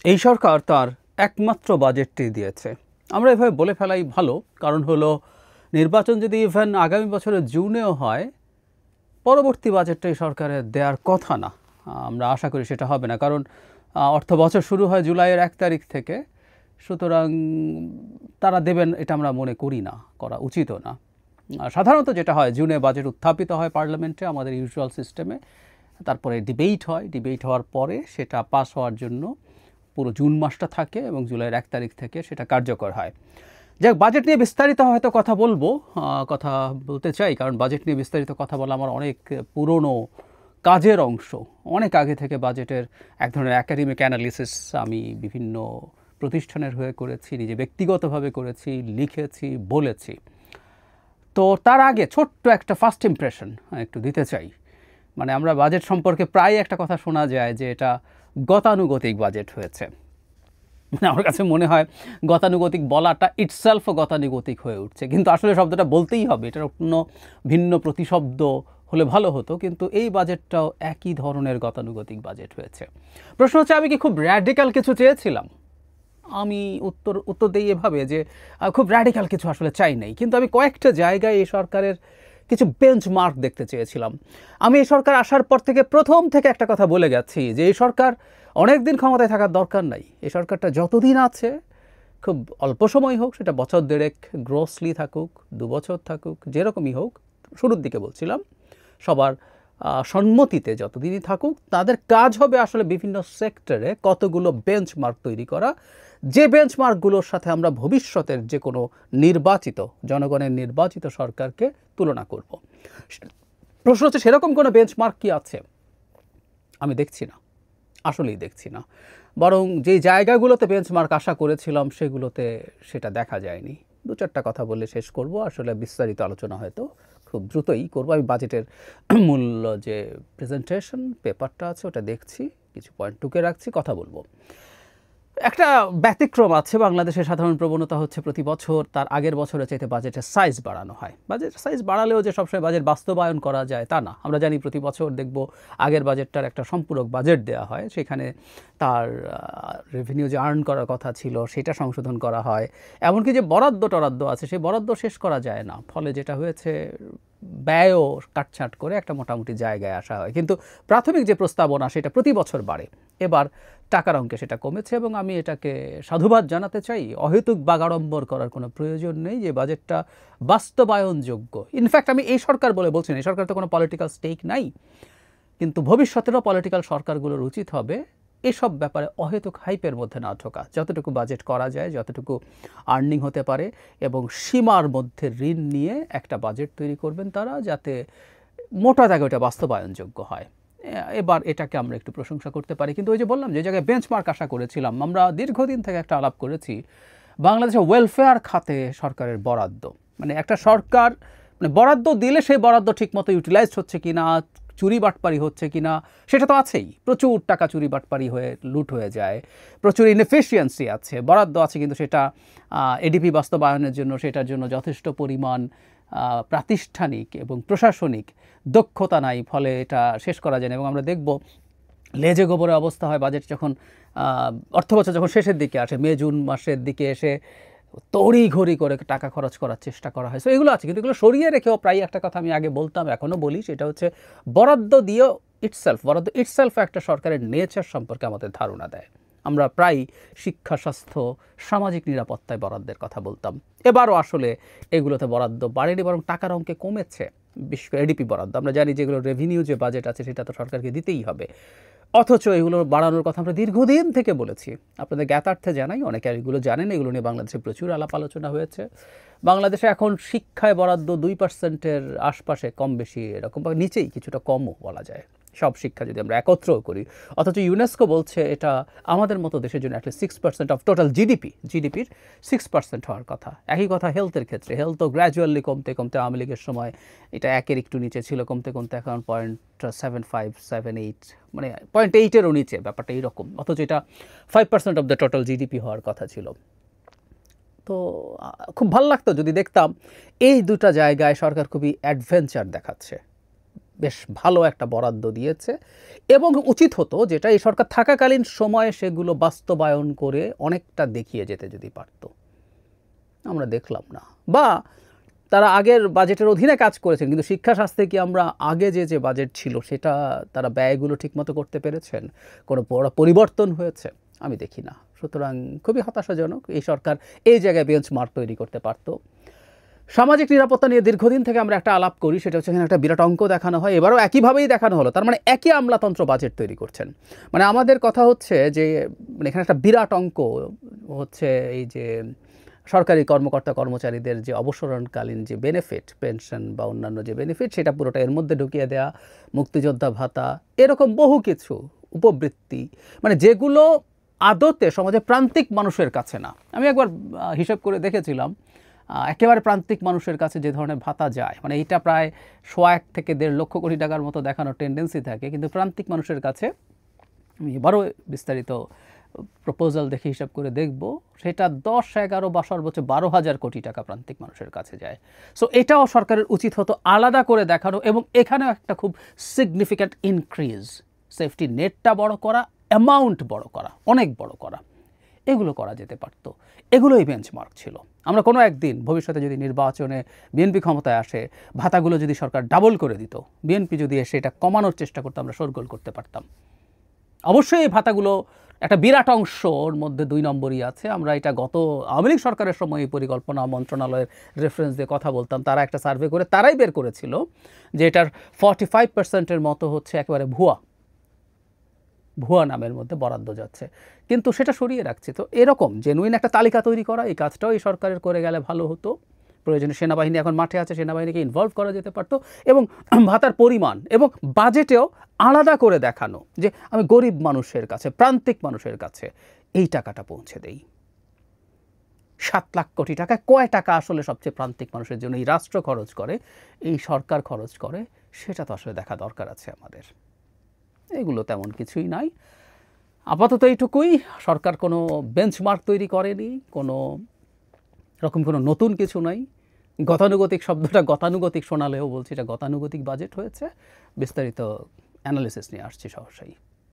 এই সরকার তার একমাত্র বাজেটটি দিয়েছে। আমরা এভাবে বলে ফেলাই ভালো, কারণ হলো নির্বাচন যদি ইভেন আগামী বছরের জুনেও হয়, পরবর্তী বাজেটটা এই সরকারের দেওয়ার কথা না। আমরা আশা করি সেটা হবে না, কারণ অর্থ বছর শুরু হয় জুলাইয়ের 1 তারিখ থেকে। সুতরাং তারা দেবেন এটা আমরা মনে করি না, করা উচিতও না। সাধারণত যেটা হয়, জুনে বাজেট উত্থাপিত হয় পার্লামেন্টে আমাদের ইউজুয়াল সিস্টেমে, তারপরে ডিবেট হয়, ডিবেট হওয়ার পরে সেটা পাস হওয়ার জন্য পুরো জুন মাসটা থাকে এবং জুলাইয়ের 1 তারিখ থেকে সেটা কার্যকর হয়। যাক, বাজেট নিয়ে বিস্তারিত হয়তো কথা বলবো, কথা বলতে চাই, কারণ বাজেট নিয়ে বিস্তারিত কথা বলা আমার অনেক পুরনো কাজের অংশ। অনেক আগে থেকে বাজেটের এক ধরনের একাডেমিক অ্যানালিসিস আমি বিভিন্ন প্রতিষ্ঠানের হয়ে করেছি, নিজে ব্যক্তিগতভাবে করেছি, লিখেছি, বলেছি। তো তার আগে ছোট্ট একটা ফার্স্ট ইমপ্রেশন একটু দিতে চাই। মানে আমরা বাজেট সম্পর্কে প্রায় একটা কথা শোনা যায় যে এটা গতানুগতিক বাজেট হয়েছে। মানে আমার কাছে মনে হয় গতানুগতিক বলাটা ইটসেলফও গতানুগতিক হয়ে উঠছে, কিন্তু আসলে শব্দটা বলতেই হবে, এটার অন্য ভিন্ন প্রতিশব্দ হলে ভালো হতো, কিন্তু এই বাজেটটাও একই ধরনের গতানুগতিক বাজেট হয়েছে। প্রশ্ন হচ্ছে, আমি কি খুব র্যাডিক্যাল কিছু চেয়েছিলাম? আমি উত্তর দিই এভাবে যে খুব র্যাডিক্যাল কিছু আসলে চাই নাই, কিন্তু আমি কয়েকটা জায়গায় এই সরকারের কিছু বেঞ্চমার্ক দেখতে চেয়েছিলাম। আমি এই সরকার আসার পর থেকে প্রথম থেকে একটা কথা বলে গেছি যে এই সরকার অনেক দিন ক্ষমতায় থাকার দরকার নাই। এই সরকারটা যতদিন আছে, খুব অল্প সময় হোক, সেটা বছর দেড়েক গ্রোসলি থাকুক, 2 বছর থাকুক, যেরকমই হোক, শুরুর দিকে বলছিলাম, সবার সম্মতিতে যতদিনই থাকুক, তাদের কাজ হবে আসলে বিভিন্ন সেক্টরে কতগুলো বেঞ্চমার্ক তৈরি করা, যে বেঞ্চমার্কগুলোর সাথে আমরা ভবিষ্যতের যে কোনো নির্বাচিত, জনগণের নির্বাচিত সরকারকে তুলনা করব। প্রশ্ন হচ্ছে, সেরকম কোনো বেঞ্চমার্ক কি আছে? আমি দেখছি না, আসলেই দেখছি না। বরং যেই জায়গাগুলোতে বেঞ্চমার্ক আশা করেছিলাম সেগুলোতে সেটা দেখা যায়নি। 2-4টা কথা বলে শেষ করব, আসলে বিস্তারিত আলোচনা হয়তো খুব দ্রুতই করব। আমি বাজেটের মূল যে প্রেজেন্টেশন পেপারটা আছে ওটা দেখছি, কিছু পয়েন্ট টুকে রাখছি, কথা বলবো। একটা ব্যতিক্রম আছে, বাংলাদেশের সাধারণ প্রবণতা হচ্ছে প্রতি বছর তার আগের বছরের চাইতে বাজেটের সাইজ বাড়ানো হয়। বাজেটের সাইজ বাড়ালেও যে সবসময় বাজেট বাস্তবায়ন করা যায় তা না। আমরা জানি প্রতি বছর দেখব আগের বাজেটটার একটা সম্পূরক বাজেট দেওয়া হয়, সেখানে তার রেভিনিউ যে আর্ন করার কথা ছিল সেটা সংশোধন করা হয়। এমনকি যে বরাদ্দ টরাদ্দ আছে সেই বরাদ্দ শেষ করা যায় না, ফলে যেটা হয়েছে ব্যয়ও কাটছাঁট করে একটা মোটামুটি জায়গায় আসা হয়। কিন্তু প্রাথমিক যে প্রস্তাবনা সেটা প্রতি বছর বাড়ে, এবার টাকার অঙ্কে সেটা কমেছে এবং আমি এটাকে সাধুবাদ জানাতে চাই। অহেতুক বাগাড়ম্বর করার কোনো প্রয়োজন নেই, যে বাজেটটা বাস্তবায়নযোগ্য। ইনফ্যাক্ট আমি এই সরকার বলে বলছি না, এই সরকার তো কোনো পলিটিক্যাল স্টেক নাই, কিন্তু ভবিষ্যতেরও পলিটিক্যাল সরকারগুলোর উচিত হবে এসব ব্যাপারে অহেতুক হাইপের মধ্যে না ঢোকা। যতটুকু বাজেট করা যায়, যতটুকু আর্নিং হতে পারে এবং সীমার মধ্যে ঋণ নিয়ে একটা বাজেট তৈরি করবেন তারা, যাতে মোটা দাগে ওটা বাস্তবায়নযোগ্য হয়। এবার এটাকে আমরা একটু প্রশংসা করতে পারি। কিন্তু ওই যে বললাম, যে জায়গায় বেঞ্চমার্ক আশা করেছিলাম, আমরা দীর্ঘদিন থেকে একটা আলাপ করেছি বাংলাদেশের ওয়েলফেয়ার খাতে সরকারের বরাদ্দ। মানে একটা সরকার মানে বরাদ্দ দিলে সেই বরাদ্দ ঠিকমতো ইউটিলাইজড হচ্ছে কিনা, চুরি বাটপারি হচ্ছে কিনা, সেটা তো আছেই। প্রচুর টাকা চুরি বাটপারি হয়ে লুট হয়ে যায়, প্রচুর ইনএফিশিয়েন্সি আছে। বরাদ্দ আছে কিন্তু সেটা এডিপি বাস্তবায়নের জন্য, সেটার জন্য যথেষ্ট পরিমাণ প্রাতিষ্ঠানিক এবং প্রশাসনিক দক্ষতা নাই, ফলে এটা শেষ করা যায় না। এবং আমরা দেখব লেজে গোবরের অবস্থা হয় বাজেট যখন অর্থবছর যখন শেষের দিকে আসে, মে জুন মাসের দিকে এসে তড়ি ঘড়ি করে টাকা খরচ করার চেষ্টা করা হয়। সো এগুলো আছে, কিন্তু এগুলো সরিয়ে রেখেও প্রায় একটা কথা আমি আগে বলতাম, এখনও বলি, সেটা হচ্ছে বরাদ্দ দিয়েও বরাদ্দ ইটসেলফ একটা সরকারের নেচার সম্পর্কে আমাদের ধারণা দেয়। আমরা প্রায় শিক্ষা, স্বাস্থ্য, সামাজিক নিরাপত্তায় বরাদ্দের কথা বলতাম। এবারও আসলে এগুলোতে বরাদ্দ বাড়েনি, বরং টাকার অঙ্কে কমেছে। বিশেষ করে এডিপি বরাদ্দ, আমরা জানি যেগুলো রেভিনিউ যে বাজেট আছে সেটা তো সরকারকে দিতেই হবে, অথচ এগুলো বাড়ানোর কথা আমরা দীর্ঘদিন থেকে বলেছি। আপনাদের জ্ঞাতার্থে জানাই, অনেকে এগুলো জানেন, এগুলো নিয়ে বাংলাদেশে প্রচুর আলাপ আলোচনা হয়েছে। বাংলাদেশে এখন শিক্ষায় বরাদ্দ 2%-এর আশপাশে, কম বেশি এরকম, বা নিচেই কিছুটা কমও বলা যায়, সব শিক্ষা যদি আমরা একত্র করি। অথচ ইউনেস্কো বলছে এটা আমাদের মতো দেশের জন্য অ্যাটলিস্ট 6% অফ টোটাল জিডিপির 6% হওয়ার কথা। একই কথা হেলথের ক্ষেত্রে, হেলথও গ্র্যাজুয়ালি কমতে কমতে, আওয়ামী লীগের সময় এটা 1-এর একটু নিচে ছিল, কমতে কমতে এখন 0.75, 7-8, মানে 0.8-এরও নিচে, ব্যাপারটা এইরকম। অথচ এটা 5% অফ দ্য টোটাল জিডিপি হওয়ার কথা ছিল। তো খুব ভালো লাগতো যদি দেখতাম এই দুটা জায়গায় সরকার খুবই অ্যাডভেঞ্চার দেখাচ্ছে। বেশ ভালো একটা বরাদ্দ দিয়েছে এবং উচিত হতো যেটা এই সরকার থাকাকালীন সময়ে সেগুলো বাস্তবায়ন করে অনেকটা দেখিয়ে যেতে যদি পারত। আমরা দেখলাম না, বা তারা আগের বাজেটের অধীনে কাজ করেছেন কিন্তু শিক্ষা স্বাস্থ্যে কি আমরা আগে যে বাজেট ছিল সেটা তারা ব্যয়গুলো ঠিকমতো করতে পেরেছেন, কোনো বড় পরিবর্তন হয়েছে? আমি দেখি না। সুতরাং খুবই হতাশাজনক। এই সরকার এই জায়গায় বেঞ্চমার্ক তৈরি করতে পারত। সামাজিক নিরাপত্তা নিয়ে দীর্ঘদিন থেকে আমরা একটা আলাপ করি, সেটা হচ্ছে এখানে একটা বিরাট অঙ্ক দেখানো হয়, এবারও একইভাবেই দেখানো হলো। তার মানে একই আমলাতন্ত্র বাজেট তৈরি করছেন। মানে আমাদের কথা হচ্ছে যে মানে এখানে একটা বিরাট অঙ্ক হচ্ছে এই যে সরকারি কর্মকর্তা কর্মচারীদের যে অবসরকালীন যে বেনিফিট, পেনশন বা অন্যান্য যে বেনিফিট, সেটা পুরোটা এর মধ্যে ঢুকিয়ে দেয়া, মুক্তিযোদ্ধা ভাতা, এরকম বহু কিছু উপবৃত্তি, মানে যেগুলো আদতে সমাজে প্রান্তিক মানুষের কাছে না। আমি একবার হিসাব করে দেখেছিলাম, একেবারে প্রান্তিক মানুষের কাছে যে ধরনের ভাতা যায়, মানে এটা প্রায় 1.1 থেকে 1.5 লক্ষ কোটি টাকার মতো দেখানোর টেন্ডেন্সি থাকে, কিন্তু প্রান্তিক মানুষের কাছে আমি এবারও বিস্তারিত প্রপোজাল দেখে হিসাব করে দেখব, সেটা 10, 11 বা সর্বোচ্চ 12,000 কোটি টাকা প্রান্তিক মানুষের কাছে যায়। সো এটাও সরকারের উচিত হতো আলাদা করে দেখানো, এবং এখানেও একটা খুব সিগনিফিক্যান্ট ইনক্রিজ, সেফটি নেটটা বড় করা, অ্যামাউন্ট বড় করা, অনেক বড় করা, এগুলো করা যেতে পারত। এগুলোই বেঞ্চমার্ক ছিল। আমরা কোনো একদিন ভবিষ্যতে যদি নির্বাচনে বিএনপি ক্ষমতায় আসে, ভাতাগুলো যদি সরকার ডাবল করে দিত, বিএনপি যদি এসে এটা কমানোর চেষ্টা করতো, আমরা শোরগোল করতে পারতাম। অবশ্যই এই ভাতাগুলো একটা বিরাট অংশর মধ্যে 2 নম্বরই আছে। আমরা এটা গত আওয়ামী লীগ সরকারের সময় পরিকল্পনা মন্ত্রণালয়ের রেফারেন্স দিয়ে কথা বলতাম, তারা একটা সার্ভে করে তারাই বের করেছিল যে এটার 45% মতো হচ্ছে একেবারে ভুয়া নামের মধ্যে বরাদ্দ যাচ্ছে, কিন্তু সেটা সরিয়ে রাখছে। তো এরকম জেনুইন একটা তালিকা তৈরি করা, এই কাজটাও এই সরকারের করে গেলে ভালো হতো। প্রয়োজনে সেনাবাহিনী এখন মাঠে আছে, সেনাবাহিনীকে ইনভলভ করা যেতে পারতো, এবং ভাতার পরিমাণ এবং বাজেটেও আলাদা করে দেখানো যে আমি গরিব মানুষের কাছে, প্রান্তিক মানুষের কাছে এই টাকাটা পৌঁছে দেই। 7 লাখ কোটি টাকায় কয় টাকা আসলে সবচেয়ে প্রান্তিক মানুষের জন্য এই রাষ্ট্র খরচ করে, এই সরকার খরচ করে, সেটা তো আসলে দেখা দরকার আছে আমাদের। এগুলো তেমন কিছুই নাই। আপাতত এইটুকুই। সরকার কোনো বেঞ্চমার্ক তৈরি করেনি, কোনো রকম কোনো নতুন কিছু নাই। গতানুগতিক শব্দটা গতানুগতিক শোনালেও বলছি এটা গতানুগতিক বাজেট হয়েছে। বিস্তারিত অ্যানালিসিস নিয়ে আসছি সহসাই।